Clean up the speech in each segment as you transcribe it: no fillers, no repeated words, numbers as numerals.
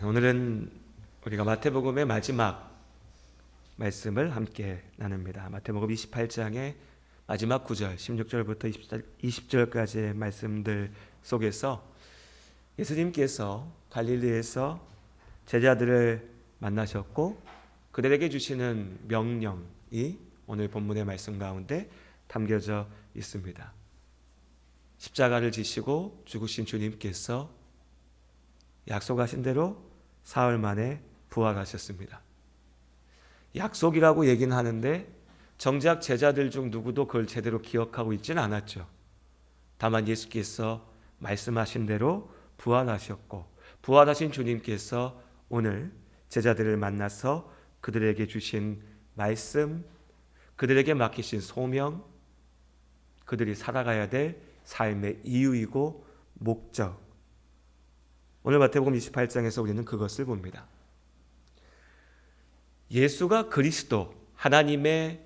오늘은 우리가 마태복음의 마지막 말씀을 함께 나눕니다. 마태복음 28장의 마지막 9절, 16절부터 20절까지의 말씀들 속에서 예수님께서 갈릴리에서 제자들을 만나셨고 그들에게 주시는 명령이 오늘 본문의 말씀 가운데 담겨져 있습니다. 십자가를 지시고 죽으신 주님께서 약속하신 대로 사흘 만에 부활하셨습니다. 약속이라고 얘기는 하는데 정작 제자들 중 누구도 그걸 제대로 기억하고 있지는 않았죠. 다만 예수께서 말씀하신 대로 부활하셨고 부활하신 주님께서 오늘 제자들을 만나서 그들에게 주신 말씀, 그들에게 맡기신 소명, 그들이 살아가야 될 삶의 이유이고 목적, 오늘 마태복음 28장에서 우리는 그것을 봅니다. 예수가 그리스도, 하나님의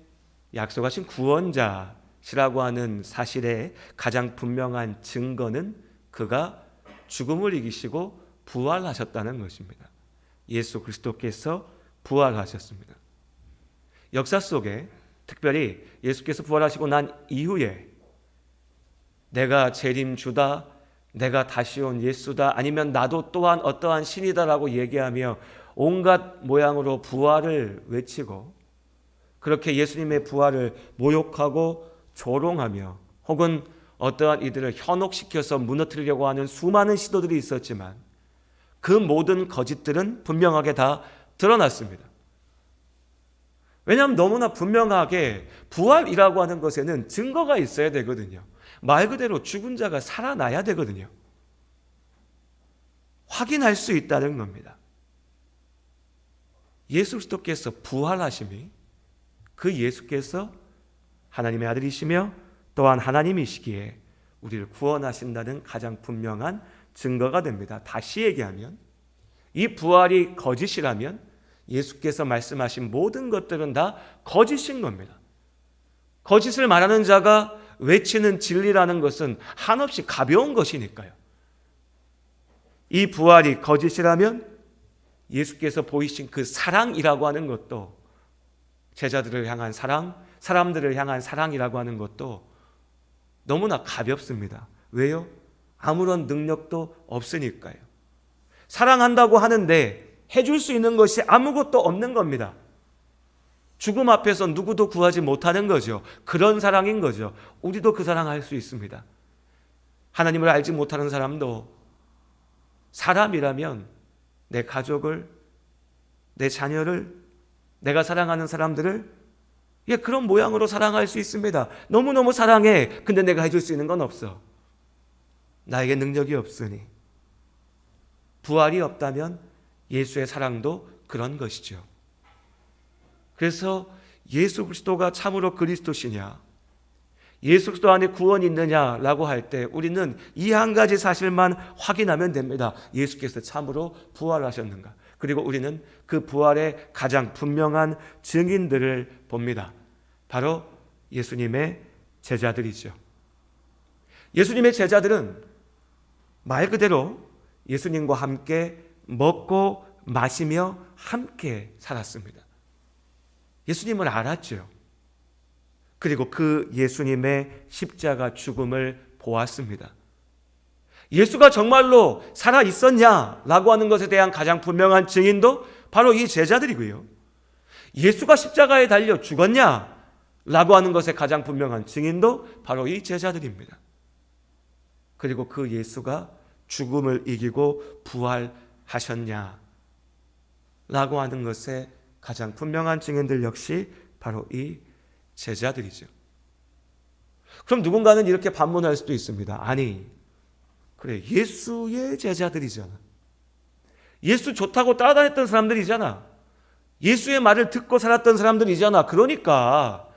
약속하신 구원자시라고 하는 사실의 가장 분명한 증거는 그가 죽음을 이기시고 부활하셨다는 것입니다. 예수 그리스도께서 부활하셨습니다. 역사 속에 특별히 예수께서 부활하시고 난 이후에 내가 재림주다, 내가 다시 온 예수다, 아니면 나도 또한 어떠한 신이다라고 얘기하며 온갖 모양으로 부활을 외치고 그렇게 예수님의 부활을 모욕하고 조롱하며 혹은 어떠한 이들을 현혹시켜서 무너뜨리려고 하는 수많은 시도들이 있었지만 그 모든 거짓들은 분명하게 다 드러났습니다. 왜냐하면 너무나 분명하게 부활이라고 하는 것에는 증거가 있어야 되거든요. 말 그대로 죽은 자가 살아나야 되거든요. 확인할 수 있다는 겁니다. 예수 그리스도께서 부활하심이 그 예수께서 하나님의 아들이시며 또한 하나님이시기에 우리를 구원하신다는 가장 분명한 증거가 됩니다. 다시 얘기하면 이 부활이 거짓이라면 예수께서 말씀하신 모든 것들은 다 거짓인 겁니다. 거짓을 말하는 자가 외치는 진리라는 것은 한없이 가벼운 것이니까요. 이 부활이 거짓이라면 예수께서 보이신 그 사랑이라고 하는 것도, 제자들을 향한 사랑, 사람들을 향한 사랑이라고 하는 것도 너무나 가볍습니다. 왜요? 아무런 능력도 없으니까요. 사랑한다고 하는데 해줄 수 있는 것이 아무것도 없는 겁니다. 죽음 앞에서 누구도 구하지 못하는 거죠. 그런 사랑인 거죠. 우리도 그 사랑할 수 있습니다. 하나님을 알지 못하는 사람도 사람이라면 내 가족을, 내 자녀를, 내가 사랑하는 사람들을 그런 모양으로 사랑할 수 있습니다. 너무너무 사랑해. 근데 내가 해줄 수 있는 건 없어. 나에게 능력이 없으니. 부활이 없다면 예수의 사랑도 그런 것이죠. 그래서 예수 그리스도가 참으로 그리스도시냐, 예수 그리스도 안에 구원이 있느냐라고 할 때 우리는 이 한 가지 사실만 확인하면 됩니다. 예수께서 참으로 부활하셨는가. 그리고 우리는 그 부활의 가장 분명한 증인들을 봅니다. 바로 예수님의 제자들이죠. 예수님의 제자들은 말 그대로 예수님과 함께 먹고 마시며 함께 살았습니다. 예수님을 알았죠. 그리고 그 예수님의 십자가 죽음을 보았습니다. 예수가 정말로 살아 있었냐라고 하는 것에 대한 가장 분명한 증인도 바로 이 제자들이고요. 예수가 십자가에 달려 죽었냐라고 하는 것에 가장 분명한 증인도 바로 이 제자들입니다. 그리고 그 예수가 죽음을 이기고 부활하셨냐라고 하는 것에 가장 분명한 증인들 역시 바로 이 제자들이죠. 그럼 누군가는 이렇게 반문할 수도 있습니다. 아니, 그래, 예수의 제자들이잖아. 예수 좋다고 따라다녔던 사람들이잖아. 예수의 말을 듣고 살았던 사람들이잖아. 그러니까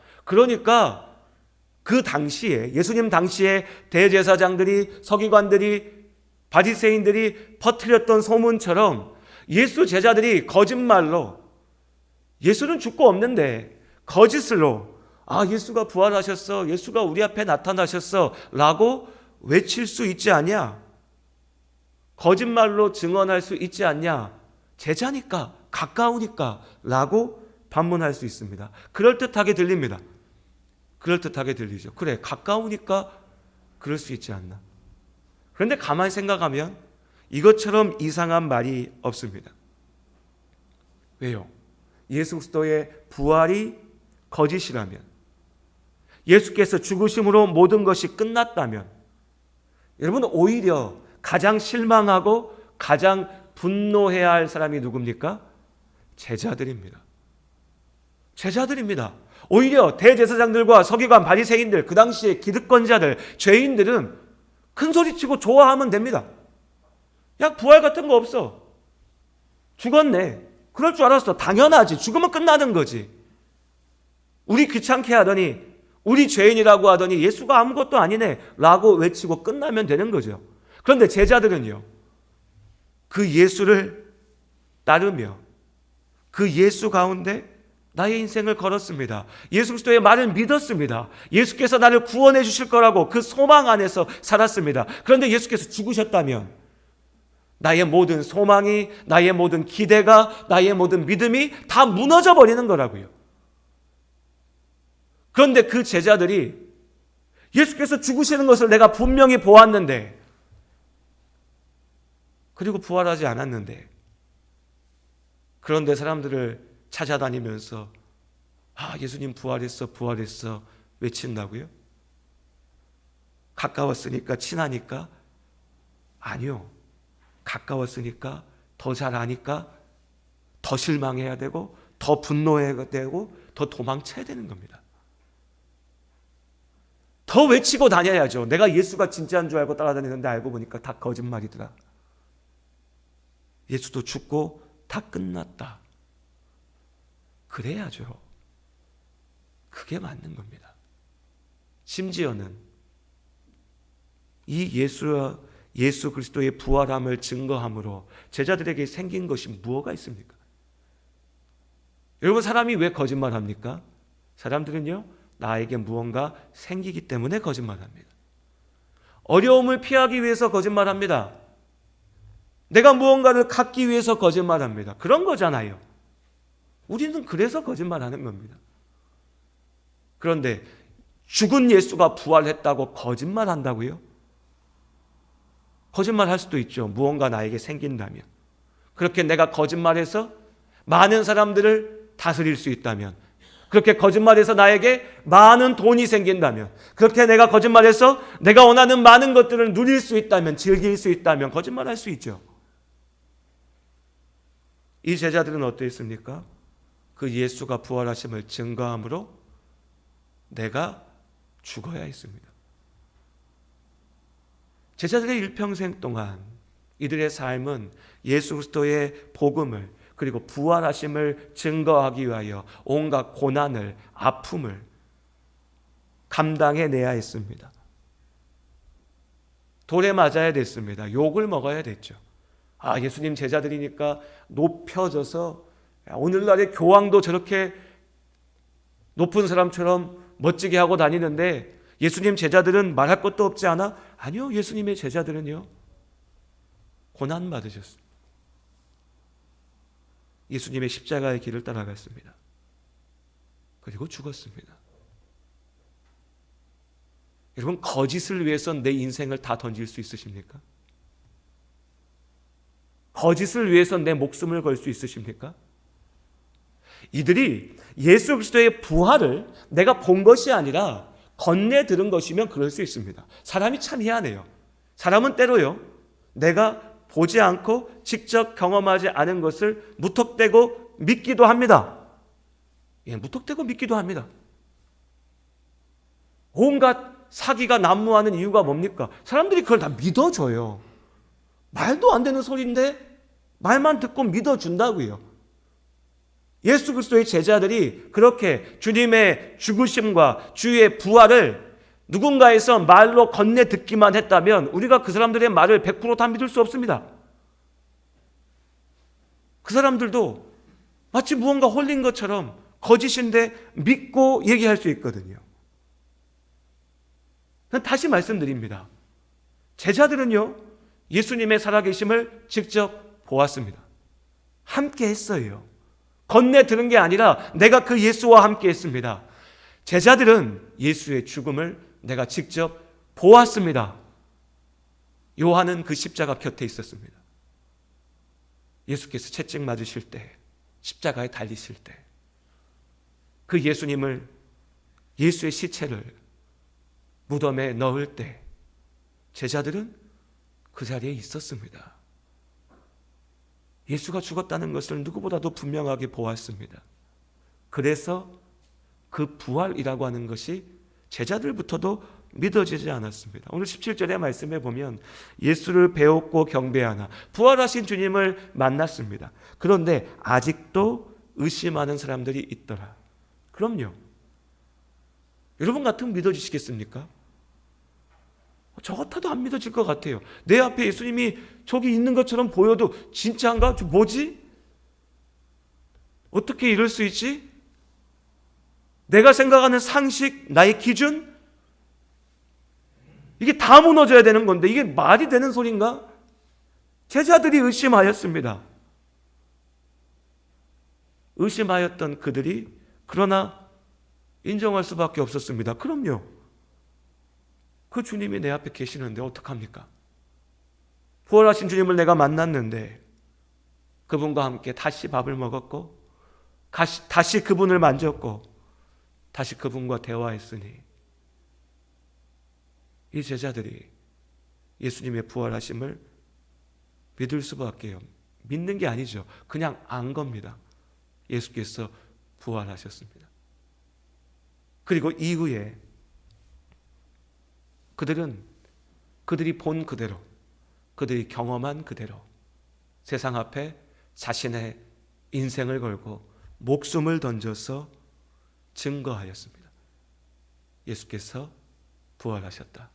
그 당시에, 예수님 당시에 대제사장들이, 서기관들이, 바리새인들이 퍼뜨렸던 소문처럼 예수 제자들이 거짓말로, 예수는 죽고 없는데 거짓으로 예수가 부활하셨어, 예수가 우리 앞에 나타나셨어 라고 외칠 수 있지 않냐? 거짓말로 증언할 수 있지 않냐? 제자니까, 가까우니까 라고 반문할 수 있습니다. 그럴듯하게 들립니다. 그럴듯하게 들리죠. 그래, 가까우니까 그럴 수 있지 않나. 그런데 가만히 생각하면 이것처럼 이상한 말이 없습니다. 왜요? 예수 그리스도의 부활이 거짓이라면, 예수께서 죽으심으로 모든 것이 끝났다면, 여러분 오히려 가장 실망하고 가장 분노해야 할 사람이 누굽니까? 제자들입니다. 제자들입니다. 오히려 대제사장들과 서기관 바리새인들, 그 당시에 기득권자들, 죄인들은 큰 소리치고 좋아하면 됩니다. 야, 부활 같은 거 없어. 죽었네. 그럴 줄 알았어. 당연하지. 죽으면 끝나는 거지. 우리 귀찮게 하더니, 우리 죄인이라고 하더니 예수가 아무것도 아니네 라고 외치고 끝나면 되는 거죠. 그런데 제자들은요, 그 예수를 따르며 그 예수 가운데 나의 인생을 걸었습니다. 예수 그리스도의 말을 믿었습니다. 예수께서 나를 구원해 주실 거라고 그 소망 안에서 살았습니다. 그런데 예수께서 죽으셨다면 나의 모든 소망이, 나의 모든 기대가, 나의 모든 믿음이 다 무너져 버리는 거라고요. 그런데 그 제자들이 예수께서 죽으시는 것을 내가 분명히 보았는데, 그리고 부활하지 않았는데, 그런데 사람들을 찾아다니면서 예수님 부활했어 외친다고요? 가까웠으니까, 친하니까? 아니요. 가까웠으니까, 더 잘 아니까 더 실망해야 되고, 더 분노해야 되고, 더 도망쳐야 되는 겁니다. 더 외치고 다녀야죠. 내가 예수가 진짜인 줄 알고 따라다니는데 알고 보니까 다 거짓말이더라. 예수도 죽고 다 끝났다. 그래야죠. 그게 맞는 겁니다. 심지어는 이 예수 그리스도의 부활함을 증거함으로 제자들에게 생긴 것이 무엇가 있습니까? 여러분, 사람이 왜 거짓말합니까? 사람들은요, 나에게 무언가 생기기 때문에 거짓말합니다. 어려움을 피하기 위해서 거짓말합니다. 내가 무언가를 갖기 위해서 거짓말합니다. 그런 거잖아요. 우리는 그래서 거짓말하는 겁니다. 그런데 죽은 예수가 부활했다고 거짓말한다고요? 거짓말할 수도 있죠. 무언가 나에게 생긴다면. 그렇게 내가 거짓말해서 많은 사람들을 다스릴 수 있다면, 그렇게 거짓말해서 나에게 많은 돈이 생긴다면, 그렇게 내가 거짓말해서 내가 원하는 많은 것들을 누릴 수 있다면, 즐길 수 있다면 거짓말할 수 있죠. 이 제자들은 어떠했습니까? 그 예수가 부활하심을 증거함으로 내가 죽어야 했습니다. 제자들의 일평생 동안 이들의 삶은 예수 그리스도의 복음을, 그리고 부활하심을 증거하기 위하여 온갖 고난을, 아픔을 감당해내야 했습니다. 돌에 맞아야 됐습니다. 욕을 먹어야 됐죠. 예수님 제자들이니까 높여져서, 오늘날의 교황도 저렇게 높은 사람처럼 멋지게 하고 다니는데 예수님 제자들은 말할 것도 없지 않아? 아니요, 예수님의 제자들은요, 고난 받으셨습니다. 예수님의 십자가의 길을 따라갔습니다. 그리고 죽었습니다. 여러분, 거짓을 위해서 내 인생을 다 던질 수 있으십니까? 거짓을 위해서 내 목숨을 걸 수 있으십니까? 이들이 예수 그리스도의 부활을 내가 본 것이 아니라 건네 들은 것이면 그럴 수 있습니다. 사람이 참 희한해요. 사람은 때로요, 내가 보지 않고 직접 경험하지 않은 것을 무턱대고 믿기도 합니다. 무턱대고 믿기도 합니다. 온갖 사기가 난무하는 이유가 뭡니까? 사람들이 그걸 다 믿어줘요. 말도 안 되는 소리인데 말만 듣고 믿어준다고요. 예수 그리스도의 제자들이 그렇게 주님의 죽으심과 주의 부활을 누군가에서 말로 건네 듣기만 했다면 우리가 그 사람들의 말을 100% 다 믿을 수 없습니다. 그 사람들도 마치 무언가 홀린 것처럼 거짓인데 믿고 얘기할 수 있거든요. 다시 말씀드립니다. 제자들은요, 예수님의 살아계심을 직접 보았습니다. 함께 했어요. 건네 들은 게 아니라 내가 그 예수와 함께 했습니다. 제자들은 예수의 죽음을 내가 직접 보았습니다. 요한은 그 십자가 곁에 있었습니다. 예수께서 채찍 맞으실 때, 십자가에 달리실 때, 그 예수님을, 예수의 시체를 무덤에 넣을 때 제자들은 그 자리에 있었습니다. 예수가 죽었다는 것을 누구보다도 분명하게 보았습니다. 그래서 그 부활이라고 하는 것이 제자들부터도 믿어지지 않았습니다. 오늘 17절의 말씀에 보면 예수를 배웠고 경배하나, 부활하신 주님을 만났습니다. 그런데 아직도 의심하는 사람들이 있더라. 그럼요. 여러분 같으면 믿어지시겠습니까? 저 같아도 안 믿어질 것 같아요. 내 앞에 예수님이 저기 있는 것처럼 보여도 진짜인가? 뭐지? 어떻게 이럴 수 있지? 내가 생각하는 상식, 나의 기준, 이게 다 무너져야 되는 건데 이게 말이 되는 소린가? 제자들이 의심하였습니다. 의심하였던 그들이 그러나 인정할 수밖에 없었습니다. 그럼요. 그 주님이 내 앞에 계시는데 어떡합니까? 부활하신 주님을 내가 만났는데 그분과 함께 다시 밥을 먹었고 다시 그분을 만졌고 다시 그분과 대화했으니 이 제자들이 예수님의 부활하심을 믿을 수밖에요. 믿는 게 아니죠. 그냥 안 겁니다. 예수께서 부활하셨습니다. 그리고 이후에 그들이 본 그대로, 그들이 경험한 그대로 세상 앞에 자신의 인생을 걸고 목숨을 던져서 증거하였습니다. 예수께서 부활하셨다.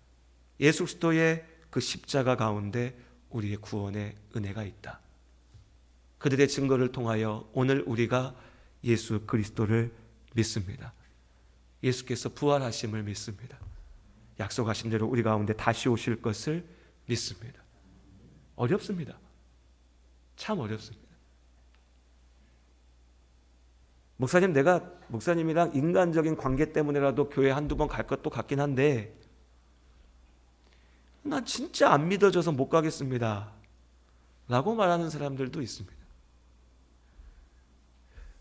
예수 그리스도의 그 십자가 가운데 우리의 구원의 은혜가 있다. 그들의 증거를 통하여 오늘 우리가 예수 그리스도를 믿습니다. 예수께서 부활하심을 믿습니다. 약속하신 대로 우리 가운데 다시 오실 것을 믿습니다. 어렵습니다. 참 어렵습니다. 목사님, 내가 목사님이랑 인간적인 관계 때문에라도 교회 한두 번 갈 것도 같긴 한데 난 진짜 안 믿어져서 못 가겠습니다 라고 말하는 사람들도 있습니다.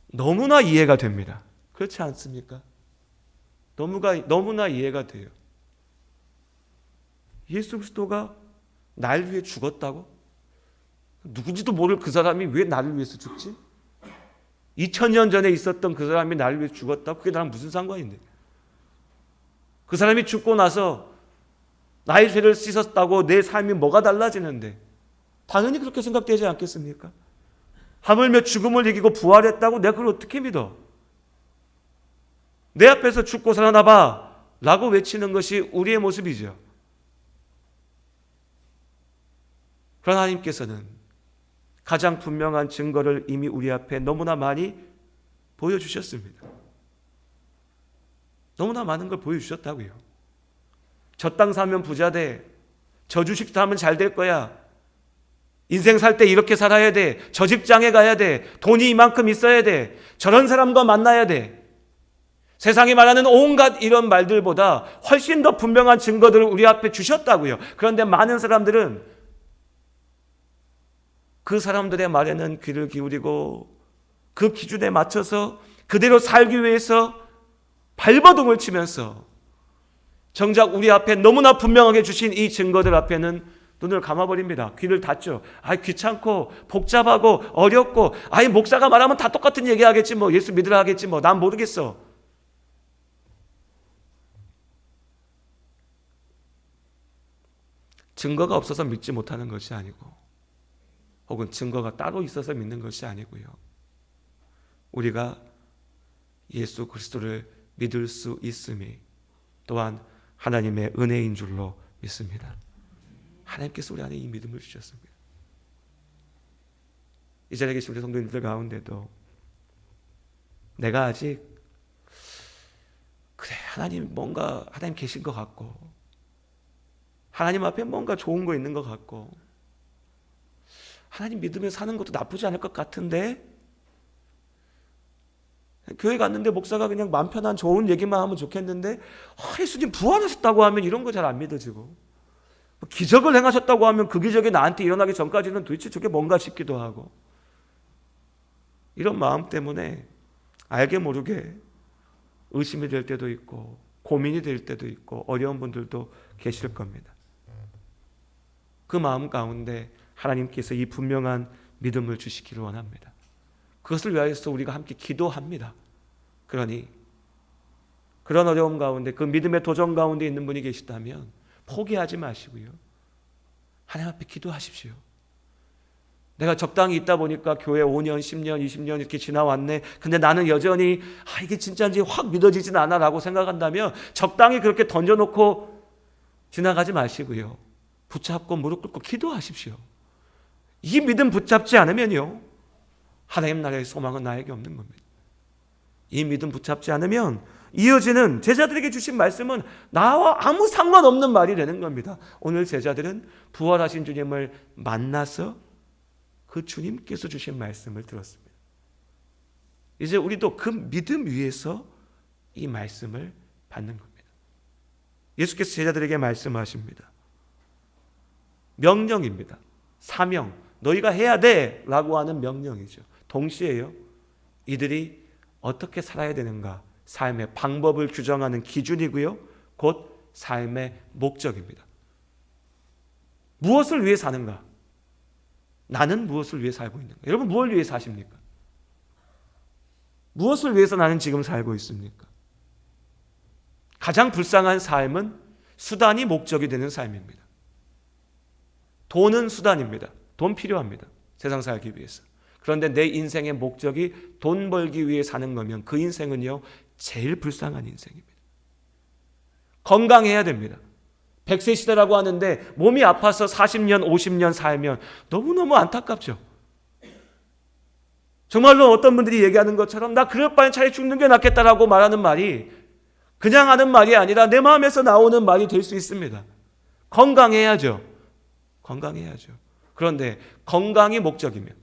너무나 이해가 됩니다. 그렇지 않습니까? 너무나 이해가 돼요. 예수 그리스도가 날 위해 죽었다고? 누군지도 모를 그 사람이 왜 나를 위해서 죽지? 2000년 전에 있었던 그 사람이 나를 위해 죽었다고? 그게 나랑 무슨 상관인데? 그 사람이 죽고 나서 나의 죄를 씻었다고 내 삶이 뭐가 달라지는데? 당연히 그렇게 생각되지 않겠습니까? 하물며 죽음을 이기고 부활했다고 내가 그걸 어떻게 믿어? 내 앞에서 죽고 살아나 봐 라고 외치는 것이 우리의 모습이죠. 그러나 하나님께서는 가장 분명한 증거를 이미 우리 앞에 너무나 많이 보여주셨습니다. 너무나 많은 걸 보여주셨다고요. 저 땅 사면 부자 돼. 저 주식 사면 잘 될 거야. 인생 살 때 이렇게 살아야 돼. 저 직장에 가야 돼. 돈이 이만큼 있어야 돼. 저런 사람과 만나야 돼. 세상이 말하는 온갖 이런 말들보다 훨씬 더 분명한 증거들을 우리 앞에 주셨다고요. 그런데 많은 사람들은 그 사람들의 말에는 귀를 기울이고 그 기준에 맞춰서 그대로 살기 위해서 발버둥을 치면서 정작 우리 앞에 너무나 분명하게 주신 이 증거들 앞에는 눈을 감아버립니다. 귀를 닫죠. 귀찮고 복잡하고 어렵고 목사가 말하면 다 똑같은 얘기 하겠지 뭐, 예수 믿으라 하겠지 뭐, 난 모르겠어. 증거가 없어서 믿지 못하는 것이 아니고 혹은 증거가 따로 있어서 믿는 것이 아니고요. 우리가 예수 그리스도를 믿을 수 있음이 또한 하나님의 은혜인 줄로 믿습니다. 하나님께서 우리 안에 이 믿음을 주셨습니다. 이 자리에 계신 우리 성도님들 가운데도 내가 아직 그래 하나님 계신 것 같고 하나님 앞에 뭔가 좋은 거 있는 것 같고 하나님 믿으며 사는 것도 나쁘지 않을 것 같은데, 교회 갔는데 목사가 그냥 마음 편한 좋은 얘기만 하면 좋겠는데, 예수님 부활하셨다고 하면 이런 거 잘 안 믿어지고, 기적을 행하셨다고 하면 그 기적이 나한테 일어나기 전까지는 도대체 저게 뭔가 싶기도 하고, 이런 마음 때문에 알게 모르게 의심이 될 때도 있고 고민이 될 때도 있고 어려운 분들도 계실 겁니다. 그 마음 가운데 하나님께서 이 분명한 믿음을 주시기를 원합니다. 그것을 위하여서 우리가 함께 기도합니다. 그러니 그런 어려움 가운데, 그 믿음의 도전 가운데 있는 분이 계시다면 포기하지 마시고요, 하나님 앞에 기도하십시오. 내가 적당히 있다 보니까 교회 5년, 10년, 20년 이렇게 지나왔네. 근데 나는 여전히 이게 진짜인지 확 믿어지진 않아 라고 생각한다면 적당히 그렇게 던져놓고 지나가지 마시고요, 붙잡고 무릎 꿇고 기도하십시오. 이 믿음 붙잡지 않으면요, 하나님 나라의 소망은 나에게 없는 겁니다. 이 믿음 붙잡지 않으면 이어지는 제자들에게 주신 말씀은 나와 아무 상관없는 말이 되는 겁니다. 오늘 제자들은 부활하신 주님을 만나서 그 주님께서 주신 말씀을 들었습니다. 이제 우리도 그 믿음 위에서 이 말씀을 받는 겁니다. 예수께서 제자들에게 말씀하십니다. 명령입니다. 사명, 너희가 해야 돼 라고 하는 명령이죠. 동시에요, 이들이 어떻게 살아야 되는가, 삶의 방법을 규정하는 기준이고요, 곧 삶의 목적입니다. 무엇을 위해 사는가? 나는 무엇을 위해 살고 있는가? 여러분, 무엇을 위해 사십니까? 무엇을 위해서 나는 지금 살고 있습니까? 가장 불쌍한 삶은 수단이 목적이 되는 삶입니다. 돈은 수단입니다. 돈 필요합니다. 세상 살기 위해서. 그런데 내 인생의 목적이 돈 벌기 위해 사는 거면 그 인생은요, 제일 불쌍한 인생입니다. 건강해야 됩니다. 100세 시대라고 하는데 몸이 아파서 40년, 50년 살면 너무너무 안타깝죠. 정말로 어떤 분들이 얘기하는 것처럼 나 그럴 바엔 차라리 죽는 게 낫겠다라고 말하는 말이 그냥 하는 말이 아니라 내 마음에서 나오는 말이 될 수 있습니다. 건강해야죠. 건강해야죠. 그런데 건강이 목적이면,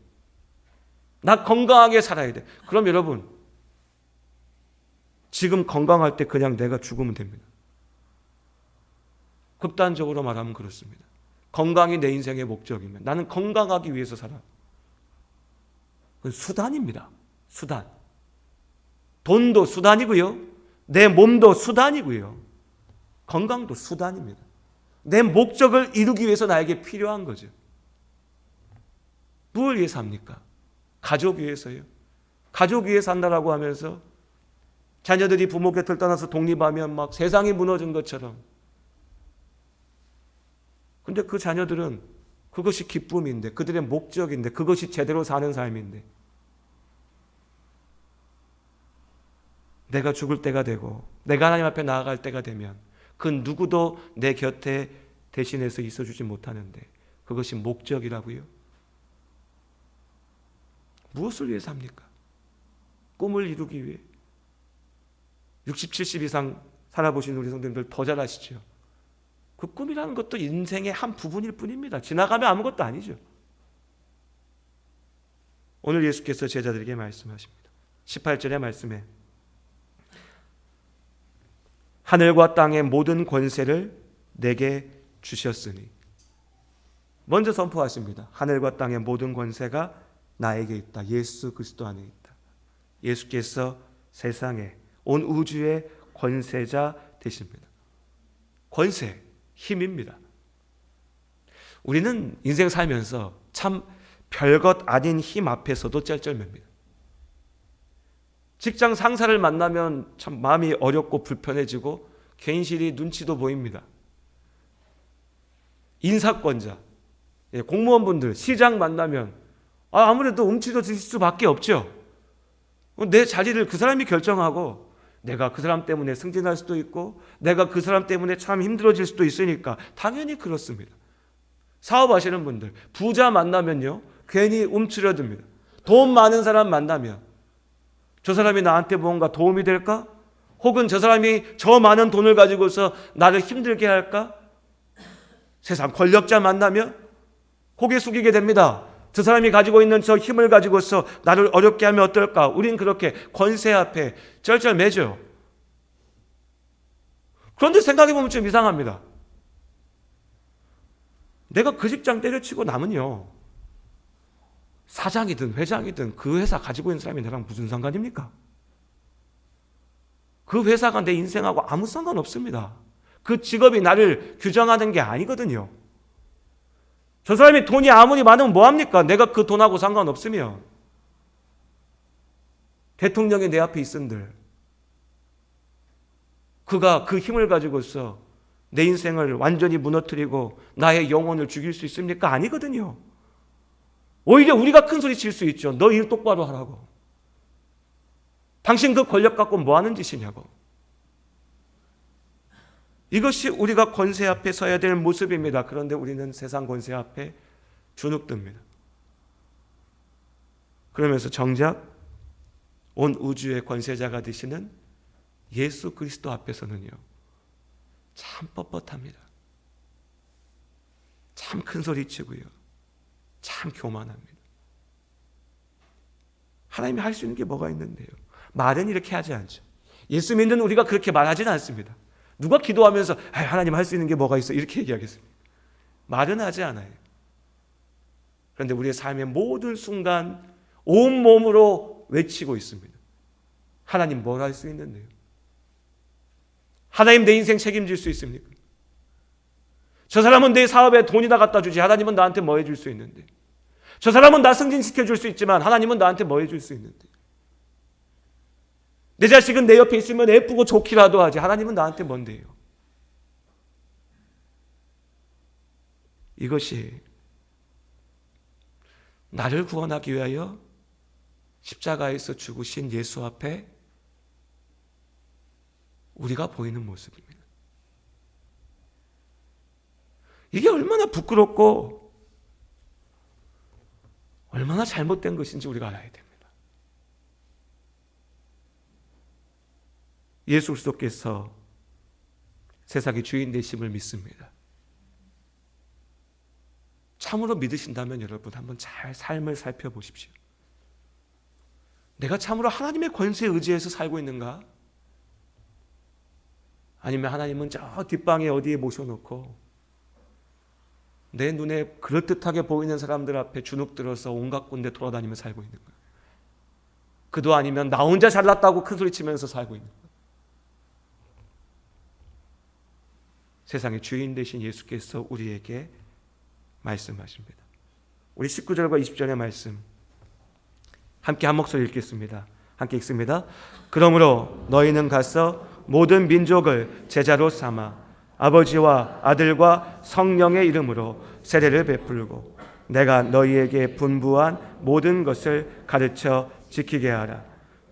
나 건강하게 살아야 돼. 그럼 여러분, 지금 건강할 때 그냥 내가 죽으면 됩니다. 극단적으로 말하면 그렇습니다. 건강이 내 인생의 목적이면 나는 건강하기 위해서 살아. 그건 수단입니다. 수단. 돈도 수단이고요, 내 몸도 수단이고요, 건강도 수단입니다. 내 목적을 이루기 위해서 나에게 필요한 거죠. 무엇을 위해 삽니까? 가족 위해서요. 가족 위해 산다라고 하면서 자녀들이 부모 곁을 떠나서 독립하면 막 세상이 무너진 것처럼, 근데 그 자녀들은 그것이 기쁨인데, 그들의 목적인데, 그것이 제대로 사는 삶인데, 내가 죽을 때가 되고 내가 하나님 앞에 나아갈 때가 되면 그 누구도 내 곁에 대신해서 있어주지 못하는데 그것이 목적이라고요? 무엇을 위해 삽니까? 꿈을 이루기 위해. 60, 70 이상 살아보신 우리 성도님들 더 잘 아시죠? 그 꿈이라는 것도 인생의 한 부분일 뿐입니다. 지나가면 아무것도 아니죠. 오늘 예수께서 제자들에게 말씀하십니다. 18절의 말씀에 하늘과 땅의 모든 권세를 내게 주셨으니, 먼저 선포하십니다. 하늘과 땅의 모든 권세가 나에게 있다. 예수 그리스도 안에 있다. 예수께서 세상에, 온 우주의 권세자 되십니다. 권세, 힘입니다. 우리는 인생 살면서 참 별것 아닌 힘 앞에서도 쩔쩔맵니다. 직장 상사를 만나면 참 마음이 어렵고 불편해지고 괜시리 눈치도 보입니다. 인사권자, 공무원분들, 시장 만나면 아무래도 움츠러질 수밖에 없죠. 내 자리를 그 사람이 결정하고 내가 그 사람 때문에 승진할 수도 있고 내가 그 사람 때문에 참 힘들어질 수도 있으니까 당연히 그렇습니다. 사업하시는 분들, 부자 만나면요 괜히 움츠러듭니다. 돈 많은 사람 만나면 저 사람이 나한테 뭔가 도움이 될까? 혹은 저 사람이 저 많은 돈을 가지고서 나를 힘들게 할까? 세상 권력자 만나면 고개 숙이게 됩니다. 저 사람이 가지고 있는 저 힘을 가지고서 나를 어렵게 하면 어떨까? 우린 그렇게 권세 앞에 쩔쩔매죠. 그런데 생각해보면 좀 이상합니다. 내가 그 직장 때려치고 남은요, 사장이든 회장이든 그 회사 가지고 있는 사람이 나랑 무슨 상관입니까? 그 회사가 내 인생하고 아무 상관없습니다. 그 직업이 나를 규정하는 게 아니거든요. 저 사람이 돈이 아무리 많으면 뭐합니까? 내가 그 돈하고 상관없으면. 대통령이 내 앞에 있은들 그가 그 힘을 가지고서 내 인생을 완전히 무너뜨리고 나의 영혼을 죽일 수 있습니까? 아니거든요. 오히려 우리가 큰 소리 칠 수 있죠. 너 일 똑바로 하라고. 당신 그 권력 갖고 뭐 하는 짓이냐고. 이것이 우리가 권세 앞에 서야 될 모습입니다. 그런데 우리는 세상 권세 앞에 주눅듭니다. 그러면서 정작 온 우주의 권세자가 되시는 예수 그리스도 앞에서는요, 참 뻣뻣합니다. 참 큰 소리 치고요, 참 교만합니다. 하나님이 할 수 있는 게 뭐가 있는데요? 말은 이렇게 하지 않죠. 예수 믿는 우리가 그렇게 말하지는 않습니다. 누가 기도하면서 하나님 할 수 있는 게 뭐가 있어? 이렇게 얘기하겠습니다. 말은 하지 않아요. 그런데 우리의 삶의 모든 순간 온몸으로 외치고 있습니다. 하나님 뭘 할 수 있는데요? 하나님 내 인생 책임질 수 있습니까? 저 사람은 내 사업에 돈이나 갖다 주지 하나님은 나한테 뭐 해줄 수 있는데? 저 사람은 나 승진시켜줄 수 있지만 하나님은 나한테 뭐 해줄 수 있는데? 내 자식은 내 옆에 있으면 예쁘고 좋기라도 하지 하나님은 나한테 뭔데요? 이것이 나를 구원하기 위하여 십자가에서 죽으신 예수 앞에 우리가 보이는 모습입니다. 이게 얼마나 부끄럽고 얼마나 잘못된 것인지 우리가 알아야 됩니다. 예수 그리스도께서 세상의 주인 되심을 믿습니다. 참으로 믿으신다면 여러분 한번 잘 삶을 살펴보십시오. 내가 참으로 하나님의 권세에 의지해서 살고 있는가? 아니면 하나님은 저 뒷방에 어디에 모셔놓고 내 눈에 그럴듯하게 보이는 사람들 앞에 주눅들어서 온갖 군데 돌아다니며 살고 있는가? 그도 아니면 나 혼자 잘났다고 큰소리치면서 살고 있는가? 세상의 주인 되신 예수께서 우리에게 말씀하십니다. 우리 19절과 20절의 말씀 함께 한 목소리 읽겠습니다. 함께 읽습니다. 그러므로 너희는 가서 모든 민족을 제자로 삼아 아버지와 아들과 성령의 이름으로 세례를 베풀고 내가 너희에게 분부한 모든 것을 가르쳐 지키게 하라.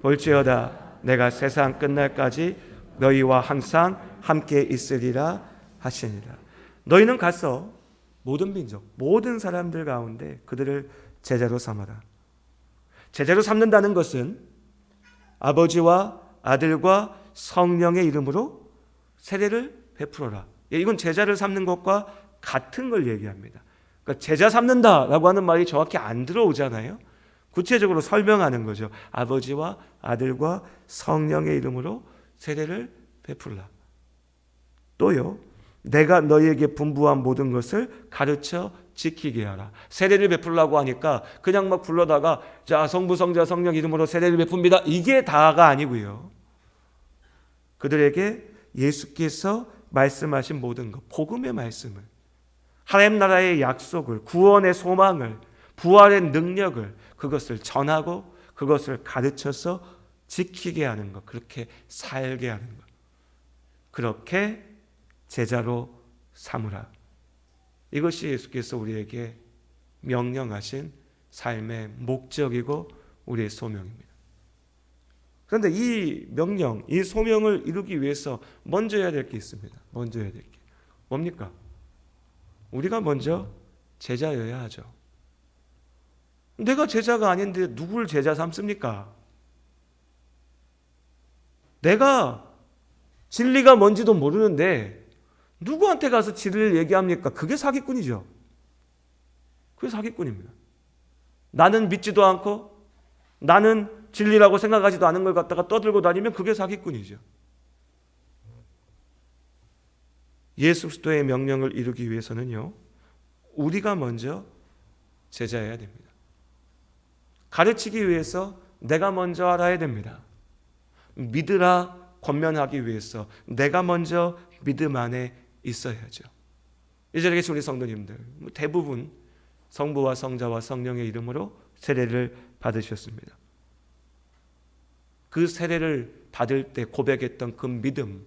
볼지어다 내가 세상 끝날까지 너희와 항상 함께 있으리라 하시니라. 너희는 가서 모든 민족, 모든 사람들 가운데 그들을 제자로 삼아라. 제자로 삼는다는 것은 아버지와 아들과 성령의 이름으로 세례를 베풀어라. 이건 제자를 삼는 것과 같은 걸 얘기합니다. 그러니까 제자 삼는다라고 하는 말이 정확히 안 들어오잖아요. 구체적으로 설명하는 거죠. 아버지와 아들과 성령의 이름으로 세례를 베풀라. 또요, 내가 너희에게 분부한 모든 것을 가르쳐 지키게 하라. 세례를 베풀라고 하니까 그냥 막 불러다가 자 성부 성자 성령 이름으로 세례를 베풉니다. 이게 다가 아니고요. 그들에게 예수께서 말씀하신 모든 것, 복음의 말씀을, 하나님 나라의 약속을, 구원의 소망을, 부활의 능력을 그것을 전하고 그것을 가르쳐서 지키게 하는 것, 그렇게 살게 하는 것, 그렇게 제자로 삼으라. 이것이 예수께서 우리에게 명령하신 삶의 목적이고 우리의 소명입니다. 그런데 이 명령, 이 소명을 이루기 위해서 먼저 해야 될 게 있습니다. 먼저 해야 될 게 뭡니까? 우리가 먼저 제자여야 하죠. 내가 제자가 아닌데 누굴 제자 삼습니까? 내가 진리가 뭔지도 모르는데 누구한테 가서 진리를 얘기합니까? 그게 사기꾼이죠. 그게 사기꾼입니다. 나는 믿지도 않고 나는 진리라고 생각하지도 않은 걸 갖다가 떠들고 다니면 그게 사기꾼이죠. 예수 그리스도의 명령을 이루기 위해서는요, 우리가 먼저 제자여야 됩니다. 가르치기 위해서 내가 먼저 알아야 됩니다. 믿으라 권면하기 위해서 내가 먼저 믿음 안에 있어야죠. 이 자리에 계신 우리 성도님들 대부분 성부와 성자와 성령의 이름으로 세례를 받으셨습니다. 그 세례를 받을 때 고백했던 그 믿음,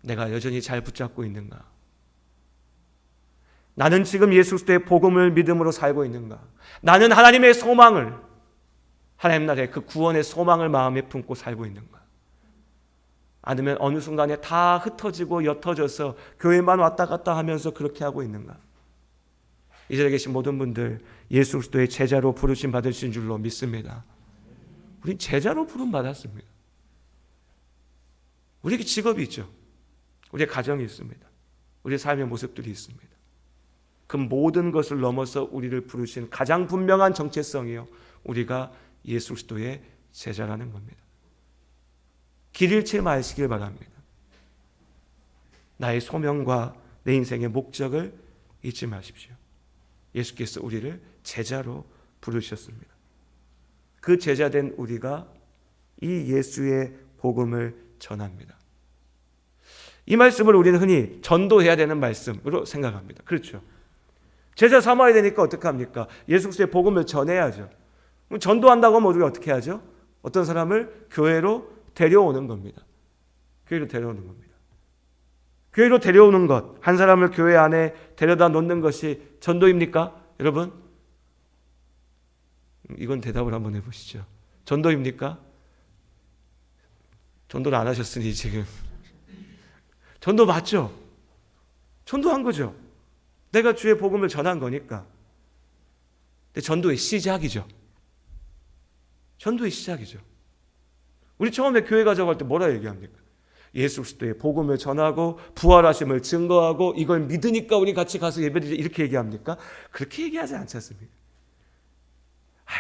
내가 여전히 잘 붙잡고 있는가? 나는 지금 예수 그리스도의 복음을 믿음으로 살고 있는가? 나는 하나님의 소망을, 하나님 나라의 그 구원의 소망을 마음에 품고 살고 있는가? 아니면 어느 순간에 다 흩어지고 옅어져서 교회만 왔다 갔다 하면서 그렇게 하고 있는가? 이 자리에 계신 모든 분들 예수 그리스도의 제자로 부르심 받으신 줄로 믿습니다. 우린 제자로 부름 받았습니다. 우리에게 직업이 있죠. 우리의 가정이 있습니다. 우리의 삶의 모습들이 있습니다. 그 모든 것을 넘어서 우리를 부르신 가장 분명한 정체성이요, 우리가 예수 그리스도의 제자라는 겁니다. 길 잃지 마시길 바랍니다. 나의 소명과 내 인생의 목적을 잊지 마십시오. 예수께서 우리를 제자로 부르셨습니다. 그 제자된 우리가 이 예수의 복음을 전합니다. 이 말씀을 우리는 흔히 전도해야 되는 말씀으로 생각합니다. 그렇죠? 제자 삼아야 되니까 어떻게 합니까? 예수 그리스도의 복음을 전해야죠. 전도한다고 하면 우리가 어떻게 하죠? 어떤 사람을 교회로 데려오는 겁니다. 교회로 데려오는 겁니다. 교회로 데려오는 것, 한 사람을 교회 안에 데려다 놓는 것이 전도입니까? 여러분, 이건 대답을 한번 해보시죠. 전도입니까? 전도를 안 하셨으니 지금 전도 맞죠? 전도한 거죠. 내가 주의 복음을 전한 거니까. 근데 전도의 시작이죠. 전도의 시작이죠. 우리 처음에 교회 가자고 할 때 뭐라 얘기합니까? 예수 그리스도의 복음을 전하고 부활하심을 증거하고 이걸 믿으니까 우리 같이 가서 예배드리자, 이렇게 얘기합니까? 그렇게 얘기하지 않지 않습니까?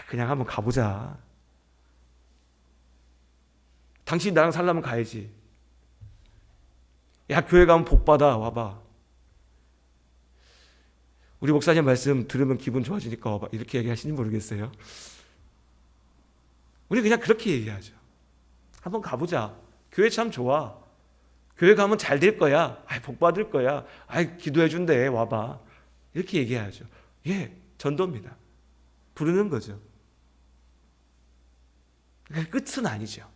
그냥 한번 가보자. 당신 나랑 살려면 가야지. 야, 교회 가면 복 받아, 와봐. 우리 목사님 말씀 들으면 기분 좋아지니까 와봐, 이렇게 얘기하시는지 모르겠어요. 우리 그냥 그렇게 얘기하죠. 한번 가보자. 교회 참 좋아. 교회 가면 잘 될 거야. 복 받을 거야. 기도해 준대, 와봐. 이렇게 얘기해야죠. 예, 전도입니다. 부르는 거죠. 끝은 아니죠.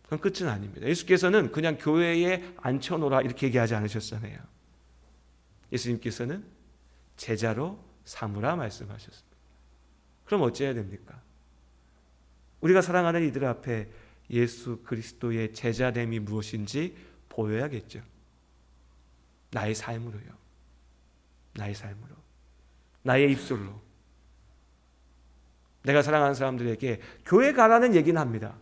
그건 끝은 아닙니다. 예수께서는 그냥 교회에 앉혀놓으라 이렇게 얘기하지 않으셨잖아요. 예수님께서는 제자로 삼으라 말씀하셨습니다. 그럼 어찌해야 됩니까? 우리가 사랑하는 이들 앞에 예수 그리스도의 제자됨이 무엇인지 보여야겠죠. 나의 삶으로요. 나의 삶으로. 나의 입술로. 내가 사랑하는 사람들에게 교회 가라는 얘기는 합니다.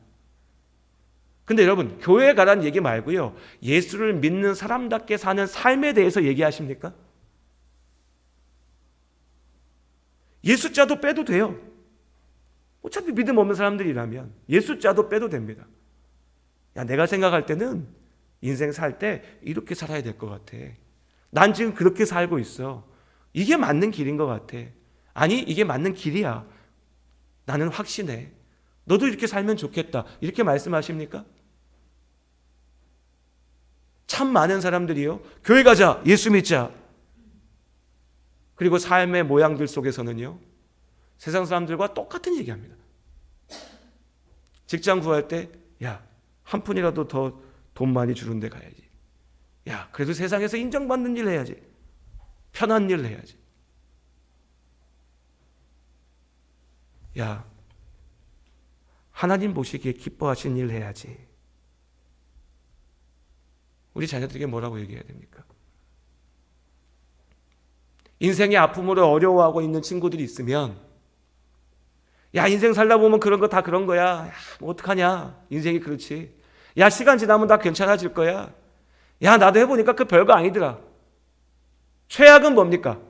근데 여러분, 교회 가라는 얘기 말고요, 예수를 믿는 사람답게 사는 삶에 대해서 얘기하십니까? 예수자도 빼도 돼요. 어차피 믿음 없는 사람들이라면 예수자도 빼도 됩니다. 야, 내가 생각할 때는 인생 살 때 이렇게 살아야 될 것 같아. 난 지금 그렇게 살고 있어. 이게 맞는 길인 것 같아. 아니, 이게 맞는 길이야. 나는 확신해. 너도 이렇게 살면 좋겠다. 이렇게 말씀하십니까? 참 많은 사람들이요, 교회 가자, 예수 믿자. 그리고 삶의 모양들 속에서는요, 세상 사람들과 똑같은 얘기합니다. 직장 구할 때, 야, 한 푼이라도 더 돈 많이 주는 데 가야지. 야, 그래도 세상에서 인정받는 일 해야지. 편한 일 해야지. 야, 하나님 보시기에 기뻐하시는 일 해야지. 우리 자녀들에게 뭐라고 얘기해야 됩니까? 인생의 아픔으로 어려워하고 있는 친구들이 있으면, 야, 인생 살다 보면 그런 거 다 그런 거야. 야, 뭐 어떡하냐. 인생이 그렇지. 야, 시간 지나면 다 괜찮아질 거야. 야, 나도 해보니까 그 별거 아니더라. 최악은 뭡니까?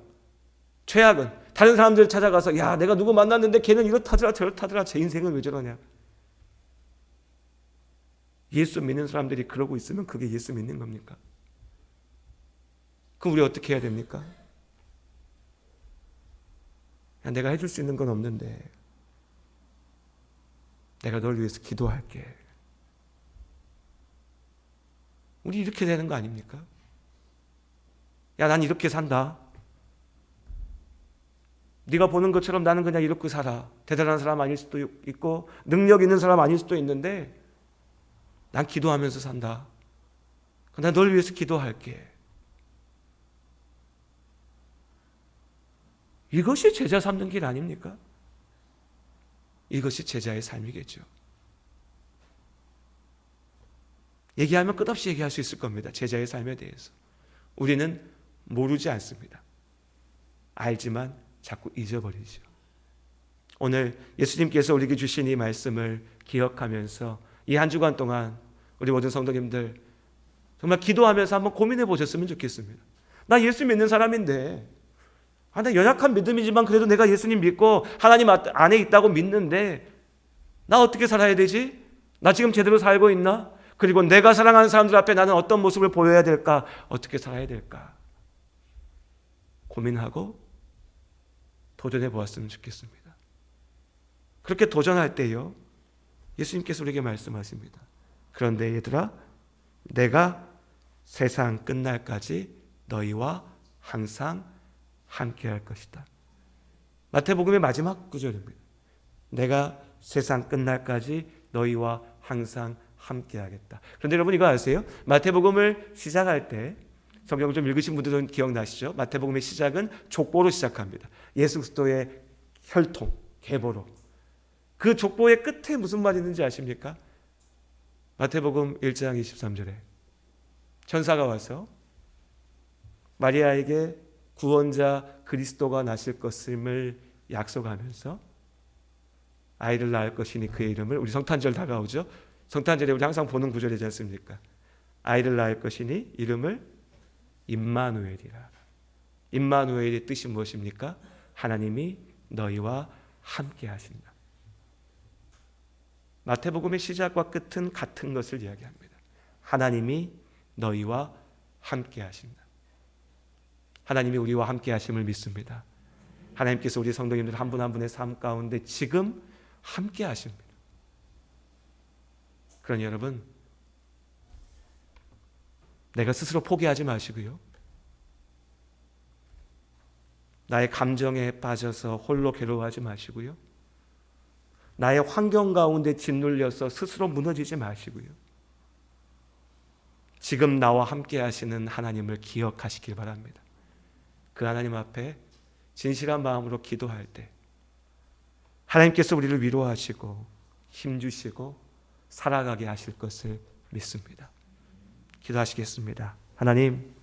최악은 다른 사람들 찾아가서 야 내가 누구 만났는데 걔는 이렇다더라 저렇다더라 제 인생은 왜 저러냐. 예수 믿는 사람들이 그러고 있으면 그게 예수 믿는 겁니까? 그럼 우리 어떻게 해야 됩니까? 야, 내가 해줄 수 있는 건 없는데 내가 널 위해서 기도할게. 우리 이렇게 되는 거 아닙니까? 야, 난 이렇게 산다. 네가 보는 것처럼 나는 그냥 이렇게 살아. 대단한 사람 아닐 수도 있고 능력 있는 사람 아닐 수도 있는데 난 기도하면서 산다. 난 널 위해서 기도할게. 이것이 제자 삼는 길 아닙니까? 이것이 제자의 삶이겠죠. 얘기하면 끝없이 얘기할 수 있을 겁니다. 제자의 삶에 대해서. 우리는 모르지 않습니다. 알지만 자꾸 잊어버리죠. 오늘 예수님께서 우리에게 주신 이 말씀을 기억하면서 이 한 주간 동안 우리 모든 성도님들 정말 기도하면서 한번 고민해 보셨으면 좋겠습니다. 나 예수 믿는 사람인데 나 연약한 믿음이지만 그래도 내가 예수님 믿고 하나님 안에 있다고 믿는데 나 어떻게 살아야 되지? 나 지금 제대로 살고 있나? 그리고 내가 사랑하는 사람들 앞에 나는 어떤 모습을 보여야 될까? 어떻게 살아야 될까? 고민하고 도전해 보았으면 좋겠습니다. 그렇게 도전할 때요, 예수님께서 우리에게 말씀하십니다. 그런데 얘들아, 내가 세상 끝날까지 너희와 항상 함께 할 것이다. 마태복음의 마지막 구절입니다. 내가 세상 끝날까지 너희와 항상 함께 하겠다. 그런데 여러분 이거 아세요? 마태복음을 시작할 때 성경을 좀 읽으신 분들은 기억나시죠? 마태복음의 시작은 족보로 시작합니다. 예수 그리스도의 혈통, 계보로. 그 족보의 끝에 무슨 말이 있는지 아십니까? 마태복음 1장 23절에 천사가 와서 마리아에게 구원자 그리스도가 나실 것임을 약속하면서 아이를 낳을 것이니 그의 이름을, 우리 성탄절 다가오죠. 성탄절에 우리 항상 보는 구절이지 않습니까? 아이를 낳을 것이니 이름을 임마누엘이라. 임마누엘의 뜻이 무엇입니까? 하나님이 너희와 함께 하신다. 마태복음의 시작과 끝은 같은 것을 이야기합니다. 하나님이 너희와 함께 하신다. 하나님이 우리와 함께 하심을 믿습니다. 하나님께서 우리 성도님들 한 분 한 분의 삶 가운데 지금 함께 하십니다. 그러니 여러분, 내가 스스로 포기하지 마시고요. 나의 감정에 빠져서 홀로 괴로워하지 마시고요. 나의 환경 가운데 짓눌려서 스스로 무너지지 마시고요. 지금 나와 함께 하시는 하나님을 기억하시길 바랍니다. 그 하나님 앞에 진실한 마음으로 기도할 때 하나님께서 우리를 위로하시고 힘주시고 살아가게 하실 것을 믿습니다. 기도하시겠습니다. 하나님,